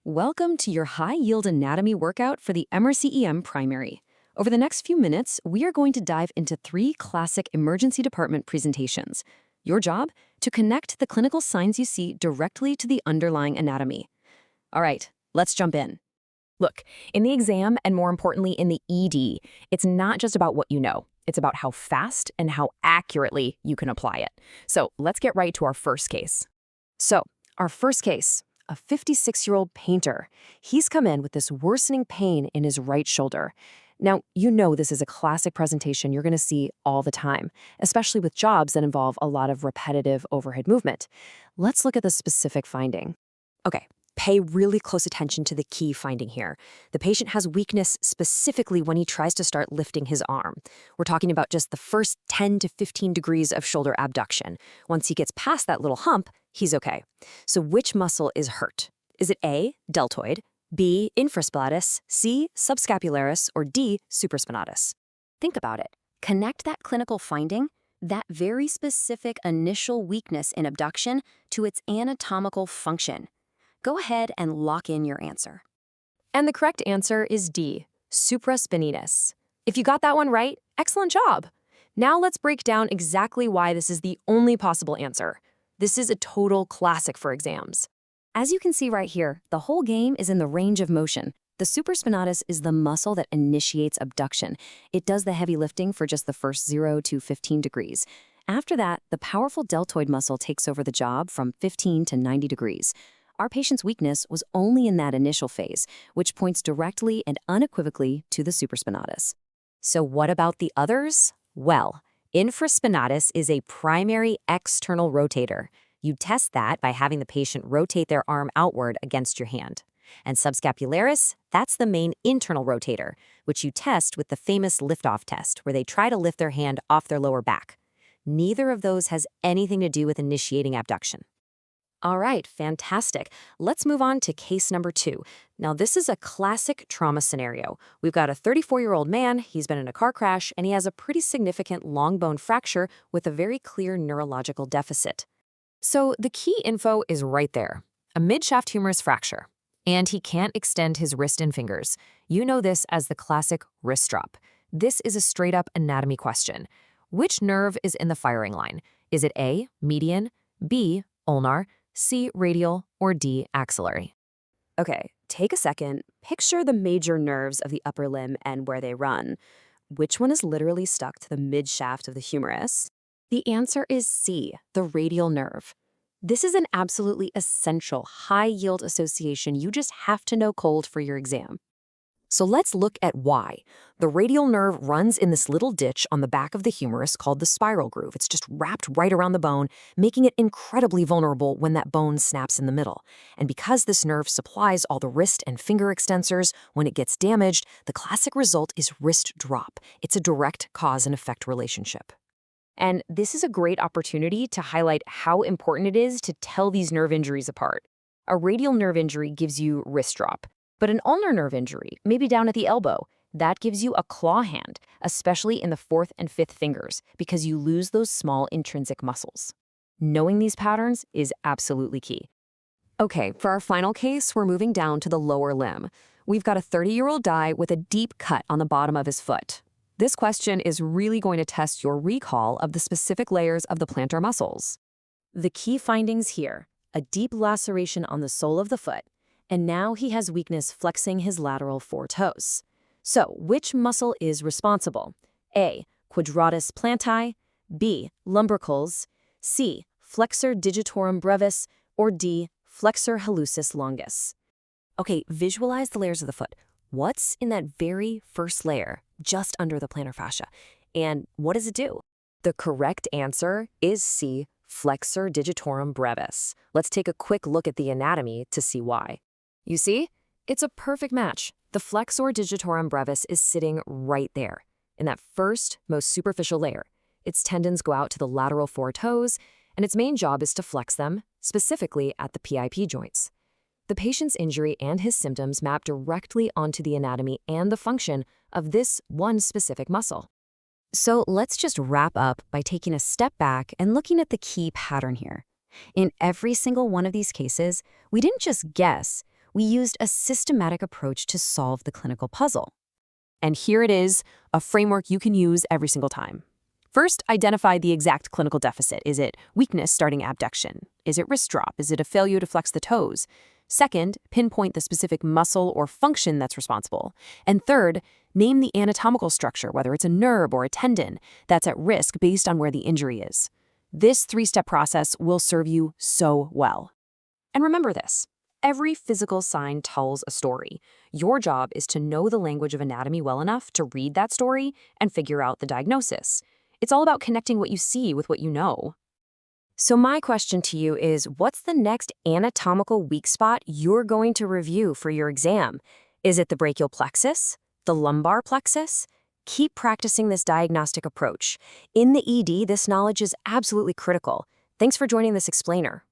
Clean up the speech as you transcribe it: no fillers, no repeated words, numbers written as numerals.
Welcome to your high-yield anatomy workout for the MRCEM Primary. Over the next few minutes, we are going to dive into 3 classic emergency department presentations. Your job? To connect the clinical signs you see directly to the underlying anatomy. All right, let's jump in. Look, in the exam, and more importantly in the ED, it's not just about what you know. It's about how fast and how accurately you can apply it. So let's get right to our first case. Our first case, a 56-year-old painter. He's come in with this worsening pain in his right shoulder. Now, you know this is a classic presentation you're going to see all the time, especially with jobs that involve a lot of repetitive overhead movement. Let's look at the specific finding. Okay, pay really close attention to the key finding here. The patient has weakness specifically when he tries to start lifting his arm. We're talking about just the first 10 to 15 degrees of shoulder abduction. Once he gets past that little hump, he's okay. So which muscle is hurt? Is it A, deltoid, B, infraspinatus, C, subscapularis, or D, supraspinatus? Think about it. Connect that clinical finding, that very specific initial weakness in abduction, to its anatomical function. Go ahead and lock in your answer. And the correct answer is D, supraspinatus. If you got that one right, excellent job. Now let's break down exactly why this is the only possible answer. This is a total classic for exams. As you can see right here, the whole game is in the range of motion. The supraspinatus is the muscle that initiates abduction. It does the heavy lifting for just the first 0 to 15 degrees. After that, the powerful deltoid muscle takes over the job from 15 to 90 degrees. Our patient's weakness was only in that initial phase, which points directly and unequivocally to the supraspinatus. So what about the others? Well, infraspinatus is a primary external rotator. You test that by having the patient rotate their arm outward against your hand. And subscapularis, that's the main internal rotator, which you test with the famous lift-off test, where they try to lift their hand off their lower back. Neither of those has anything to do with initiating abduction. All right, fantastic. Let's move on to case number 2. Now, this is a classic trauma scenario. We've got a 34-year-old man, he's been in a car crash, and he has a pretty significant long bone fracture with a very clear neurological deficit. So the key info is right there, a midshaft humerus fracture. And he can't extend his wrist and fingers. You know this as the classic wrist drop. This is a straight-up anatomy question. Which nerve is in the firing line? Is it A, median, B, ulnar, C, radial, or D, axillary? Okay, take a second. Picture the major nerves of the upper limb and where they run. Which one is literally stuck to the midshaft of the humerus? The answer is C, the radial nerve. This is an absolutely essential high-yield association you just have to know cold for your exam. So let's look at why. The radial nerve runs in this little ditch on the back of the humerus called the spiral groove. It's just wrapped right around the bone, making it incredibly vulnerable when that bone snaps in the middle. And because this nerve supplies all the wrist and finger extensors, when it gets damaged, the classic result is wrist drop. It's a direct cause and effect relationship. And this is a great opportunity to highlight how important it is to tell these nerve injuries apart. A radial nerve injury gives you wrist drop. But an ulnar nerve injury, maybe down at the elbow, that gives you a claw hand, especially in the 4th and 5th fingers, because you lose those small intrinsic muscles. Knowing these patterns is absolutely key. Okay, for our final case, we're moving down to the lower limb. We've got a 30-year-old guy with a deep cut on the bottom of his foot. This question is really going to test your recall of the specific layers of the plantar muscles. The key findings here, a deep laceration on the sole of the foot, and now he has weakness flexing his lateral 4 toes. So, which muscle is responsible? A, quadratus plantae, B, lumbricals, C, flexor digitorum brevis, or D, flexor hallucis longus? Okay, visualize the layers of the foot. What's in that very first layer, just under the plantar fascia? And what does it do? The correct answer is C, flexor digitorum brevis. Let's take a quick look at the anatomy to see why. You see? It's a perfect match. The flexor digitorum brevis is sitting right there, in that first, most superficial layer. Its tendons go out to the lateral 4 toes, and its main job is to flex them, specifically at the PIP joints. The patient's injury and his symptoms map directly onto the anatomy and the function of this one specific muscle. So let's just wrap up by taking a step back and looking at the key pattern here. In every single one of these cases, we didn't just guess. We used a systematic approach to solve the clinical puzzle. And here it is, a framework you can use every single time. First, identify the exact clinical deficit. Is it weakness starting abduction? Is it wrist drop? Is it a failure to flex the toes? Second, pinpoint the specific muscle or function that's responsible. And third, name the anatomical structure, whether it's a nerve or a tendon, that's at risk based on where the injury is. This three-step process will serve you so well. And remember this. Every physical sign tells a story. Your job is to know the language of anatomy well enough to read that story and figure out the diagnosis. It's all about connecting what you see with what you know. So my question to you is, what's the next anatomical weak spot you're going to review for your exam? Is it the brachial plexus? The lumbar plexus? Keep practicing this diagnostic approach. In the ED, this knowledge is absolutely critical. Thanks for joining this explainer.